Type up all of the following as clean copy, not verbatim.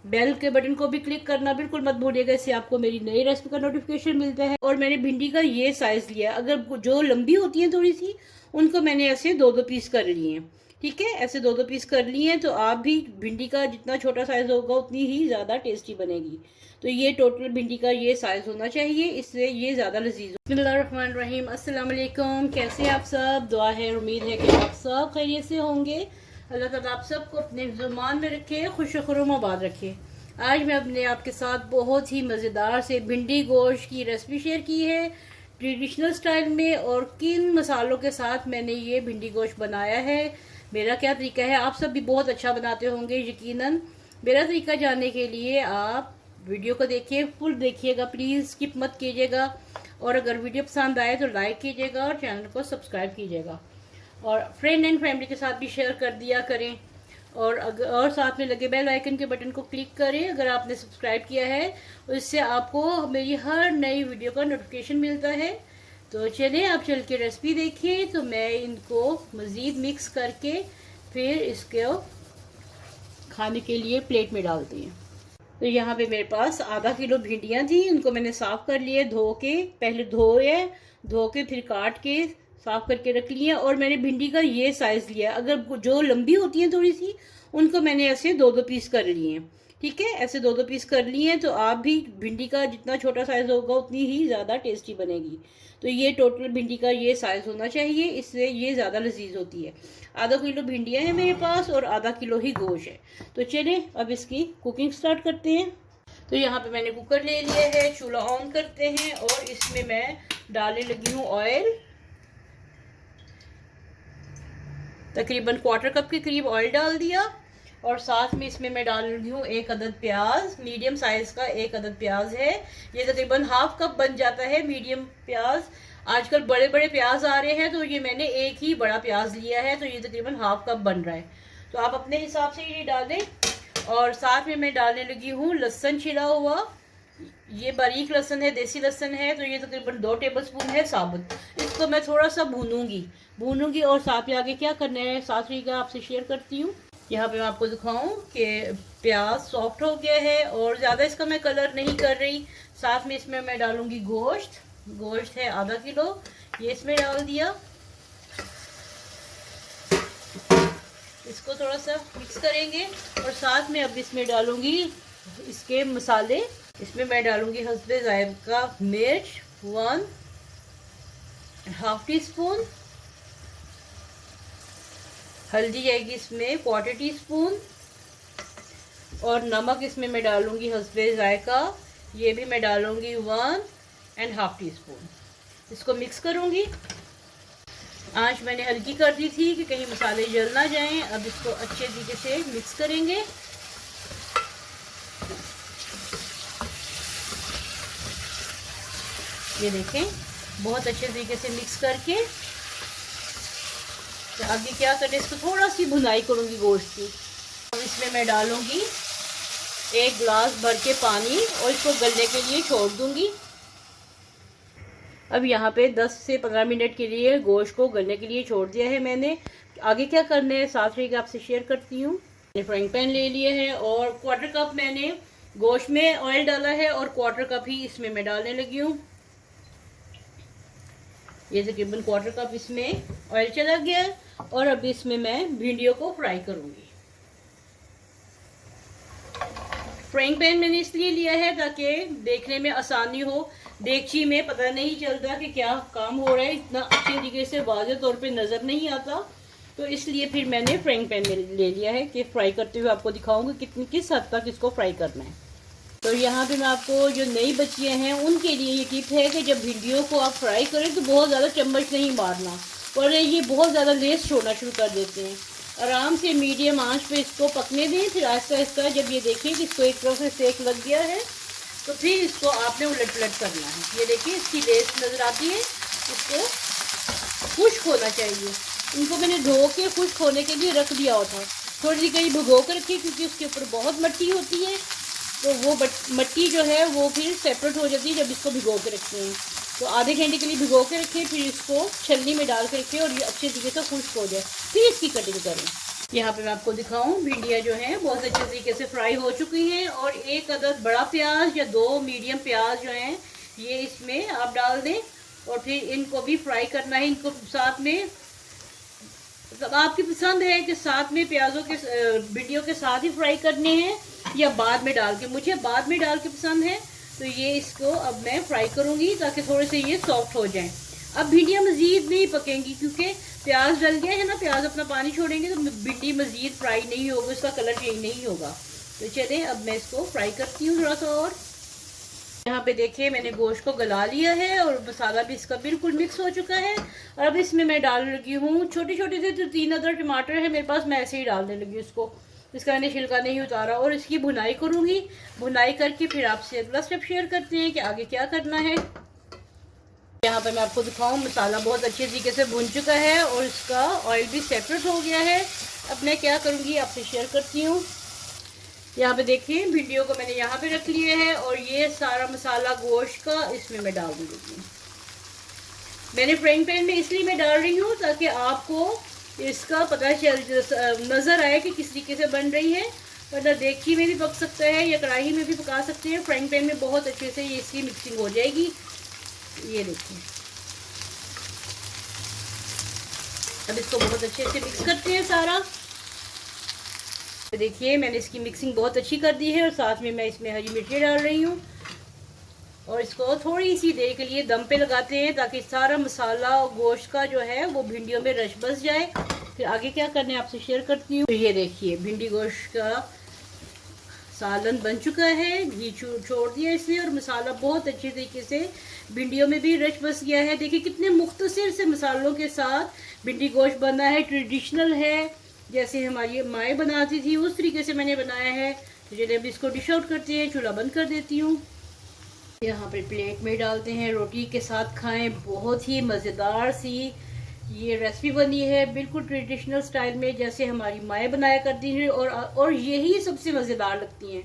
Bell के button को भी क्लिक करना बिल्कुल मत भूलिएगा, इससे आपको मेरी नई रेसिपी का नोटिफिकेशन मिलता है। और मैंने भिंडी का ये साइज़ लिया, अगर जो लंबी होती है थोड़ी सी, उनको मैंने ऐसे 2-2 पीस कर लिए हैं। ठीक है, ऐसे 2-2 पीस कर लिए हैं। तो आप भी भिंडी का जितना छोटा साइज़ होगा उतनी ही ज़्यादा टेस्टी बनेगी। तो ये टोटल भिंडी का ये साइज़ होना चाहिए, इससे ये ज़्यादा लजीज। बिस्मिल्लाहिर्रहमानिर्रहीम, अस्सलाम वालेकुम। कैसे हैं आप सब? दुआ है, उम्मीद है कि आप सब खैरियत से होंगे। अल्लाह ताला आप सबको अपने ज़ुबान में रखे, खुश खुर्रम आबाद रखे। आज मैं अपने आपके साथ बहुत ही मज़ेदार से भिंडी गोश्त की रेसिपी शेयर की है, ट्रेडिशनल स्टाइल में। और किन मसालों के साथ मैंने ये भिंडी गोश्त बनाया है, मेरा क्या तरीका है। आप सब भी बहुत अच्छा बनाते होंगे यकीनन। मेरा तरीका जानने के लिए आप वीडियो को देखिए, फुल देखिएगा प्लीज़, स्किप मत कीजिएगा। और अगर वीडियो पसंद आए तो लाइक कीजिएगा और चैनल को सब्सक्राइब कीजिएगा, और फ्रेंड एंड फैमिली के साथ भी शेयर कर दिया करें। और साथ में लगे बेल आइकन के बटन को क्लिक करें अगर आपने सब्सक्राइब किया है, इससे आपको मेरी हर नई वीडियो का नोटिफिकेशन मिलता है। तो चलिए आप चल के रेसिपी देखिए। तो मैं इनको मज़ीद मिक्स करके फिर इसको खाने के लिए प्लेट में डालती हूँ। तो यहाँ पे मेरे पास आधा किलो भिंडियाँ थी, उनको मैंने साफ़ कर लिया, धो के, पहले धो के फिर काट के साफ़ करके रख लिया। और मैंने भिंडी का ये साइज़ लिया, अगर जो लंबी होती है थोड़ी सी, उनको मैंने ऐसे 2-2 पीस कर लिए हैं। ठीक है, ऐसे 2-2 पीस कर लिए हैं। तो आप भी भिंडी का जितना छोटा साइज़ होगा उतनी ही ज़्यादा टेस्टी बनेगी। तो ये टोटल भिंडी का ये साइज़ होना चाहिए, इससे ये ज़्यादा लजीज होती है। आधा किलो भिंडियाँ हैं मेरे पास और आधा किलो ही गोश्त है। तो चलिए अब इसकी कुकिंग स्टार्ट करते हैं। तो यहाँ पे मैंने कुकर ले लिया है, चूल्हा ऑन करते हैं और इसमें मैं डालने लगी हूँ ऑयल। तकरीबन 1/4 कप के करीब ऑयल डाल दिया। और साथ में इसमें मैं डाल रही हूँ 1 अदद प्याज, मीडियम साइज का 1 अदद प्याज है। ये तकरीबन 1/2 कप बन जाता है मीडियम प्याज। आजकल बड़े बड़े प्याज आ रहे हैं, तो ये मैंने एक ही बड़ा प्याज लिया है, तो ये तकरीबन 1/2 कप बन रहा है। तो आप अपने हिसाब से ये डालें। और साथ में मैं डालने लगी हूँ लहसुन छिला हुआ। ये बारीक लहसुन है, देसी लहसुन है, तो ये तकरीबन 2 टेबलस्पून है साबुत। इसको मैं थोड़ा सा भूनूंगी और साथ में आगे क्या करना है साथ तरीका आपसे शेयर करती हूँ। यहाँ पे मैं आपको दिखाऊं कि प्याज सॉफ्ट हो गया है और ज़्यादा इसका मैं कलर नहीं कर रही। साथ में इसमें मैं डालूंगी गोश्त है आधा किलो, ये इसमें डाल दिया। इसको थोड़ा सा मिक्स करेंगे और साथ में अब इसमें डालूंगी इसके मसाले। इसमें मैं डालूंगी हस्बे जायका मिर्च 1/2 टीस्पून, हल्दी जाएगी इसमें 1/4 टीस्पून, और नमक इसमें मैं डालूंगी हस्बे जायका, ये भी मैं डालूंगी 1.5 टीस्पून। इसको मिक्स करूंगी। आंच मैंने हल्की कर दी थी कि कहीं मसाले जल ना जाएं। अब इसको अच्छे तरीके से मिक्स करेंगे। ये देखें, बहुत अच्छे तरीके से मिक्स करके तो आगे क्या करें, इसको थोड़ा सी भुनाई करूंगी गोश्त की। अब इसमें मैं डालूंगी 1 गिलास भर के पानी और इसको गलने के लिए छोड़ दूंगी। अब यहाँ पे 10 से 15 मिनट के लिए गोश्त को गलने के लिए छोड़ दिया है मैंने। आगे क्या करना है साथ ही आपसे शेयर करती हूँ। फ्राइंग पैन ले लिए है और 1/4 कप मैंने गोश्त में ऑयल डाला है और 1/4 कप ही इसमें मैं डालने लगी हूँ। ये तकरीबन 1/4 कप इसमें ऑयल चला गया और अब इसमें मैं भिंडियों को फ्राई करूंगी। फ्राइंग पैन मैंने इसलिए लिया है ताकि देखने में आसानी हो, देगची में पता नहीं चलता कि क्या काम हो रहा है, इतना अच्छे तरीके से वाज़ेह तौर पे नज़र नहीं आता। तो इसलिए फिर मैंने फ्राइंग पैन में ले लिया है कि फ्राई करते हुए आपको दिखाऊंगी किस हद तक इसको फ्राई करना है। तो यहाँ पे मैं आपको जो नई बच्चियाँ हैं उनके लिए ये टिप है कि जब भिंडियों को आप फ्राई करें तो बहुत ज़्यादा चम्मच नहीं मारना, और ये बहुत ज़्यादा लेस छोड़ना शुरू कर देते हैं। आराम से मीडियम आंच पे इसको पकने दें। फिर आहिस्ता आहिस्ता जब ये देखें कि इसको एक तरफ से सेक लग गया है, तो फिर इसको आपने उलट पलट करना है। ये देखिए इसकी लेस नज़र आती है, इसको खुश्क होना चाहिए। इनको मैंने धो के खुश्क होने के लिए रख दिया हुआ था, थोड़ी सी कहीं भिगो कर रखी क्योंकि उसके ऊपर बहुत मिट्टी होती है, तो वो मिट्टी जो है वो फिर सेपरेट हो जाती है जब इसको भिगो के रखते हैं। तो आधे घंटे के लिए भिगो के रखें, फिर इसको छलनी में डाल के रखें और ये अच्छे तरीके से खुश्क हो जाए, फिर इसकी कटिंग करें। यहाँ पे मैं आपको दिखाऊं, भिंडियाँ जो हैं बहुत अच्छे तरीके से फ्राई हो चुकी हैं। और एक अदद बड़ा प्याज या 2 मीडियम प्याज जो हैं ये इसमें आप डाल दें और फिर इनको भी फ्राई करना है। इनको साथ में, मतलब आपकी पसंद है कि साथ में प्याजों के भिंडियों के साथ ही फ्राई करने हैं या बाद में डाल के। मुझे बाद में डाल के पसंद है, तो ये इसको अब मैं फ्राई करूँगी ताकि थोड़े से ये सॉफ्ट हो जाएं। अब भिंडियाँ मज़ीद नहीं पकेंगी क्योंकि प्याज डल गया है ना, प्याज अपना पानी छोड़ेंगे तो भिंडी मज़ीद फ्राई नहीं होगी, उसका कलर चेंज नहीं होगा। तो चले अब मैं इसको फ्राई करती हूँ थोड़ा सा। और यहाँ पे देखिए मैंने गोश्त को गला लिया है और मसाला भी इसका बिल्कुल मिक्स हो चुका है। और अब इसमें मैं डाल लगी हूँ छोटे छोटे से जो 3 अदर टमाटर है मेरे पास, मैं ऐसे ही डालने लगी उसको। इसका मैंने छिलका नहीं उतारा और इसकी भुनाई करूँगी। भुनाई करके फिर आपसे अगला स्टेप शेयर करते हैं कि आगे क्या करना है। यहाँ पे मैं आपको दिखाऊं, मसाला बहुत अच्छे तरीके से भुन चुका है और इसका ऑयल भी सेपरेट हो गया है। अब मैं क्या करूँगी आपसे शेयर करती हूँ। यहाँ पे देखिए भिंडियों को मैंने यहाँ पे रख लिया है और ये सारा मसाला गोश्त का इसमें मैं डाल दूँगी। मैंने फ्राइंग पैन में इसलिए मैं डाल रही हूँ ताकि आपको इसका पता चल नज़र आए कि किस तरीके से बन रही है। वरना देखी में भी पक सकता है या कढ़ाई में भी पका सकते हैं। फ्राइंग पैन में बहुत अच्छे से ये इसकी मिक्सिंग हो जाएगी। ये देखिए, अब इसको बहुत अच्छे से मिक्स करते हैं सारा। देखिए मैंने इसकी मिक्सिंग बहुत अच्छी कर दी है और साथ में मैं इसमें हरी मिर्ची डाल रही हूँ और इसको थोड़ी सी देर के लिए दम पे लगाते हैं ताकि सारा मसाला और गोश्त का जो है वो भिंडियों में रच बस जाए। फिर आगे क्या करना है आपसे शेयर करती हूँ। तो ये देखिए भिंडी गोश्त का सालन बन चुका है, घी छोड़ दिया इसने और मसाला बहुत अच्छे तरीके से भिंडियों में भी रच बस गया है। देखिए कितने मुख्तसर से मसालों के साथ भिंडी गोश्त बना है, ट्रेडिशनल है, जैसे हमारी माएँ बनाती थी उस तरीके से मैंने बनाया है। तो चलिए अभी इसको डिश आउट करते हैं, चूल्हा बंद कर देती हूँ। यहाँ पर प्लेट में डालते हैं, रोटी के साथ खाएं। बहुत ही मज़ेदार सी ये रेसिपी बनी है, बिल्कुल ट्रेडिशनल स्टाइल में जैसे हमारी माएँ बनाया करती हैं और यही सबसे मज़ेदार लगती हैं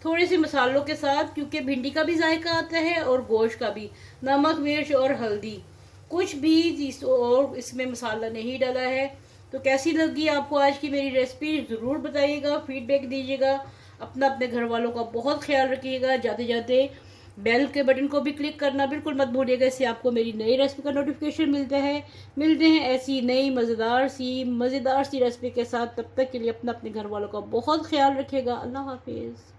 थोड़े से मसालों के साथ, क्योंकि भिंडी का भी जायका आता है और गोश्त का भी। नमक मिर्च और हल्दी कुछ भी और इसमें मसाला नहीं डाला है। तो कैसी लगी आपको आज की मेरी रेसिपी ज़रूर बताइएगा, फीडबैक दीजिएगा। अपना अपने घर वालों का बहुत ख्याल रखिएगा। जाते जाते बेल के बटन को भी क्लिक करना बिल्कुल मत भूलिएगा, इससे आपको मेरी नई रेसिपी का नोटिफिकेशन मिलता है। मिलते हैं ऐसी नई मज़ेदार सी रेसिपी के साथ। तब तक के लिए अपना अपने घर वालों का बहुत ख्याल रखिएगा। अल्लाह हाफिज़।